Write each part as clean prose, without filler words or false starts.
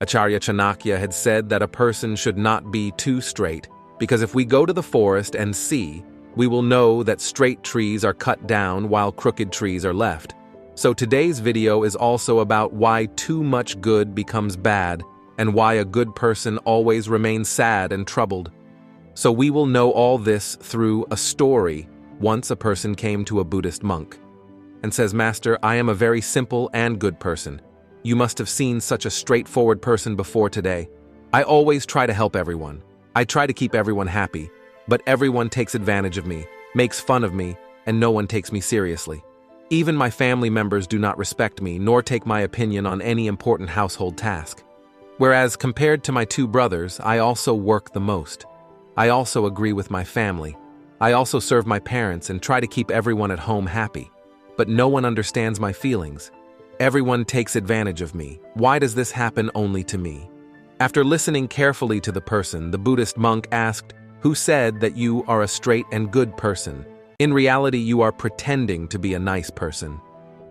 Acharya Chanakya had said that a person should not be too straight, because if we go to the forest and see, we will know that straight trees are cut down while crooked trees are left. So today's video is also about why too much good becomes bad and why a good person always remains sad and troubled. So we will know all this through a story. Once a person came to a Buddhist monk and says, "Master, I am a very simple and good person. You must have seen such a straightforward person before today. I always try to help everyone. I try to keep everyone happy, but everyone takes advantage of me, makes fun of me, and no one takes me seriously. Even my family members do not respect me, nor take my opinion on any important household task. Whereas compared to my two brothers, I also work the most. I also agree with my family. I also serve my parents and try to keep everyone at home happy. But no one understands my feelings. Everyone takes advantage of me. Why does this happen only to me?" After listening carefully to the person, the Buddhist monk asked, "Who said that you are a straight and good person? In reality, you are pretending to be a nice person."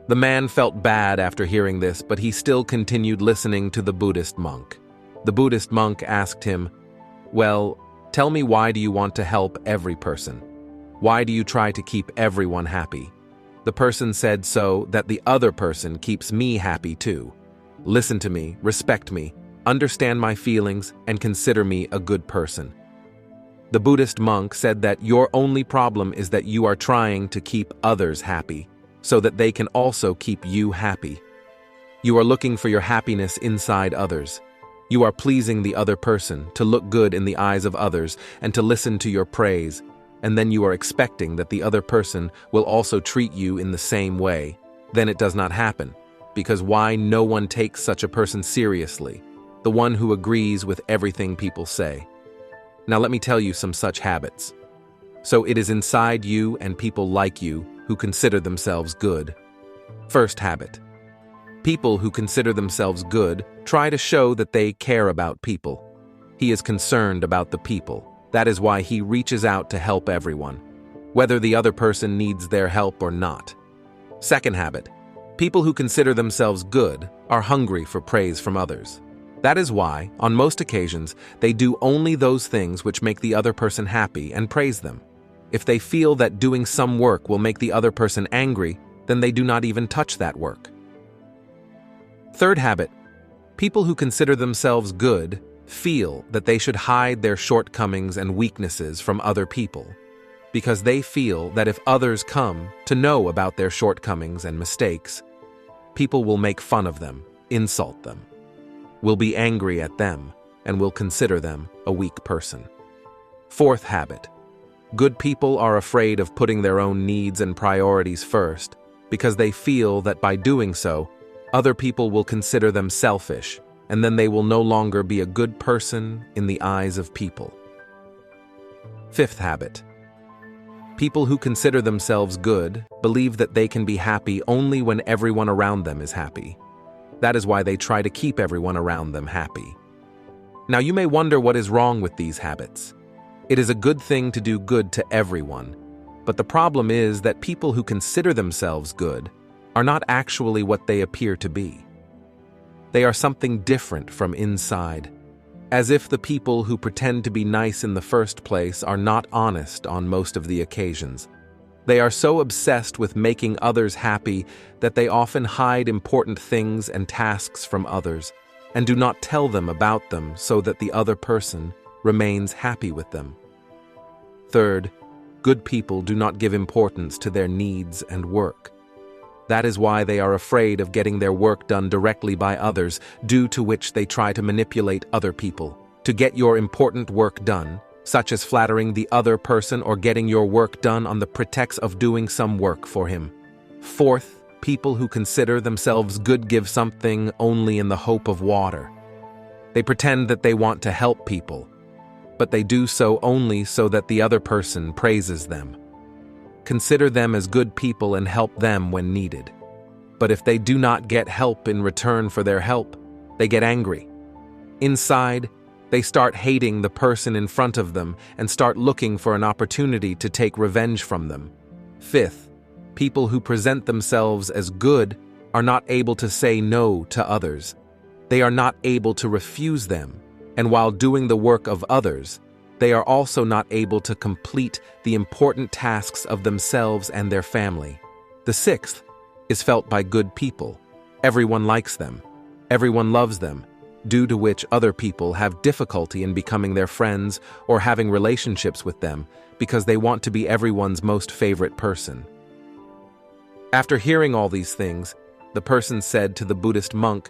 The man felt bad after hearing this, but he still continued listening to the Buddhist monk. The Buddhist monk asked him, "Well, tell me, why do you want to help every person? Why do you try to keep everyone happy?" The person said, "So that the other person keeps me happy too. Listen to me, respect me, understand my feelings, and consider me a good person." The Buddhist monk said that your only problem is that you are trying to keep others happy, so that they can also keep you happy. You are looking for your happiness inside others. You are pleasing the other person, to look good in the eyes of others, and to listen to your praise, and then you are expecting that the other person will also treat you in the same way. Then it does not happen, because why no one takes such a person seriously, the one who agrees with everything people say. Now let me tell you some such habits. So it is inside you and people like you who consider themselves good. First habit. People who consider themselves good try to show that they care about people. He is concerned about the people. That is why he reaches out to help everyone, whether the other person needs their help or not. Second habit. People who consider themselves good are hungry for praise from others. That is why, on most occasions, they do only those things which make the other person happy and praise them. If they feel that doing some work will make the other person angry, then they do not even touch that work. Third habit. People who consider themselves good feel that they should hide their shortcomings and weaknesses from other people, because they feel that if others come to know about their shortcomings and mistakes, people will make fun of them, insult them, will be angry at them, and will consider them a weak person. Fourth habit. Good people are afraid of putting their own needs and priorities first, because they feel that by doing so, other people will consider them selfish, and then they will no longer be a good person in the eyes of people. Fifth habit. People who consider themselves good believe that they can be happy only when everyone around them is happy. That is why they try to keep everyone around them happy. Now you may wonder what is wrong with these habits. It is a good thing to do good to everyone, but the problem is that people who consider themselves good are not actually what they appear to be. They are something different from inside, as if the people who pretend to be nice in the first place are not honest on most of the occasions. They are so obsessed with making others happy that they often hide important things and tasks from others and do not tell them about them so that the other person remains happy with them. Third, good people do not give importance to their needs and work. That is why they are afraid of getting their work done directly by others, due to which they try to manipulate other people to get your important work done, such as flattering the other person or getting your work done on the pretext of doing some work for him. Fourth, people who consider themselves good give something only in the hope of water. They pretend that they want to help people, but they do so only so that the other person praises them. Consider them as good people and help them when needed. But if they do not get help in return for their help, they get angry. Inside, they start hating the person in front of them and start looking for an opportunity to take revenge from them. Fifth, people who present themselves as good are not able to say no to others. they are not able to refuse them, and while doing the work of others, they are also not able to complete the important tasks of themselves and their family. The sixth is felt by good people. Everyone likes them. Everyone loves them, due to which other people have difficulty in becoming their friends or having relationships with them because they want to be everyone's most favorite person. After hearing all these things, the person said to the Buddhist monk,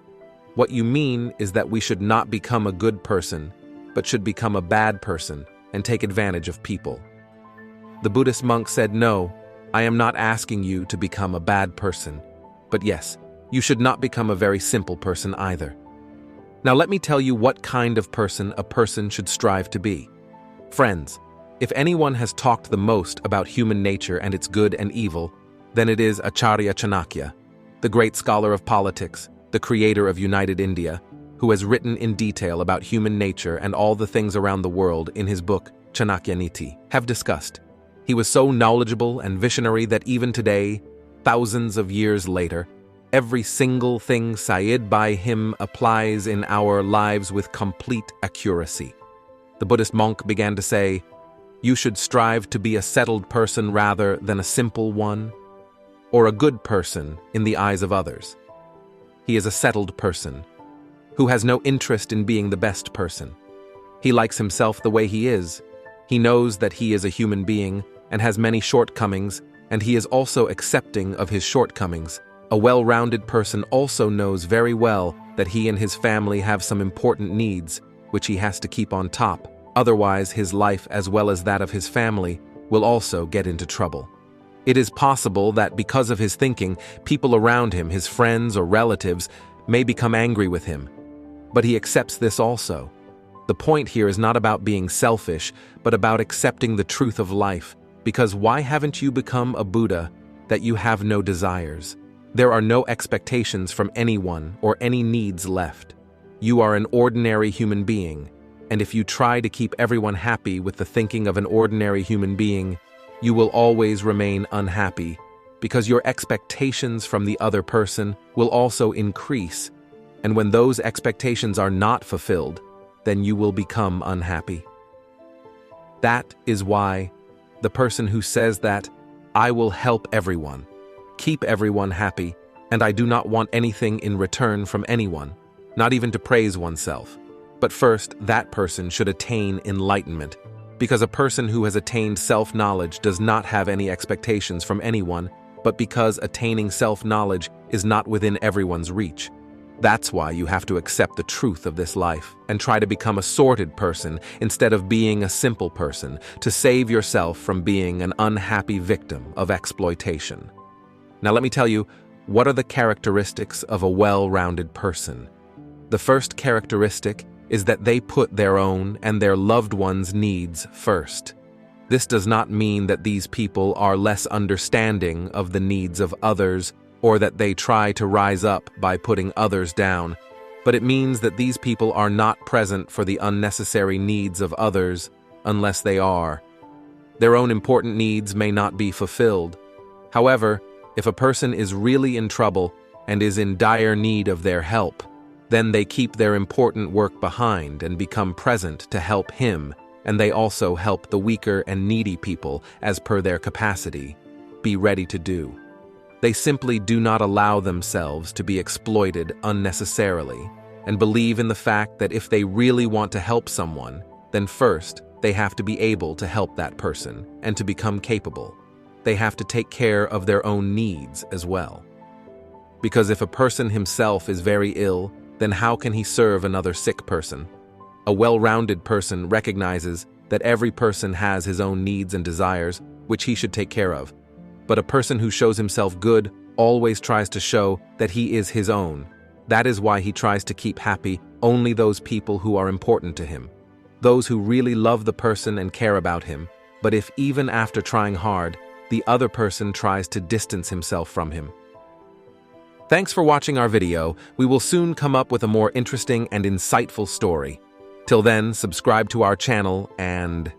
"What you mean is that we should not become a good person, but should become a bad person and take advantage of people." The Buddhist monk said, "No, I am not asking you to become a bad person, but yes, you should not become a very simple person either." Now let me tell you what kind of person a person should strive to be. Friends, if anyone has talked the most about human nature and its good and evil, then it is Acharya Chanakya, the great scholar of politics, the creator of United India, who has written in detail about human nature and all the things around the world in his book Chanakya Niti, have discussed. He was so knowledgeable and visionary that even today, thousands of years later, every single thing said by him applies in our lives with complete accuracy. The Buddhist monk began to say, "You should strive to be a settled person rather than a simple one, or a good person in the eyes of others." He is a settled person, who has no interest in being the best person. He likes himself the way he is. He knows that he is a human being and has many shortcomings, and he is also accepting of his shortcomings. A well-rounded person also knows very well that he and his family have some important needs, which he has to keep on top. Otherwise, his life as well as that of his family will also get into trouble. It is possible that because of his thinking, people around him, his friends or relatives, may become angry with him. But he accepts this also. The point here is not about being selfish, but about accepting the truth of life. Because why haven't you become a Buddha that you have no desires? There are no expectations from anyone or any needs left. You are an ordinary human being, and if you try to keep everyone happy with the thinking of an ordinary human being, you will always remain unhappy, because your expectations from the other person will also increase, and when those expectations are not fulfilled, then you will become unhappy. That is why the person who says that, "I will help everyone, keep everyone happy, and I do not want anything in return from anyone, not even to praise oneself." But first, that person should attain enlightenment, because a person who has attained self-knowledge does not have any expectations from anyone, but because attaining self-knowledge is not within everyone's reach. That's why you have to accept the truth of this life and try to become a sorted person instead of being a simple person, to save yourself from being an unhappy victim of exploitation. Now let me tell you, what are the characteristics of a well-rounded person? The first characteristic is that they put their own and their loved ones' needs first. This does not mean that these people are less understanding of the needs of others or that they try to rise up by putting others down, but it means that these people are not present for the unnecessary needs of others unless they are. Their own important needs may not be fulfilled. However, if a person is really in trouble and is in dire need of their help, then they keep their important work behind and become present to help him, and they also help the weaker and needy people as per their capacity. Be ready to do. They simply do not allow themselves to be exploited unnecessarily, and believe in the fact that if they really want to help someone, then first they have to be able to help that person and to become capable. They have to take care of their own needs as well. Because if a person himself is very ill, then how can he serve another sick person? A well-rounded person recognizes that every person has his own needs and desires, which he should take care of. But a person who shows himself good always tries to show that he is his own. That is why he tries to keep happy only those people who are important to him, those who really love the person and care about him. But if even after trying hard, the other person tries to distance himself from him. Thanks for watching our video. We will soon come up with a more interesting and insightful story. Till then, subscribe to our channel and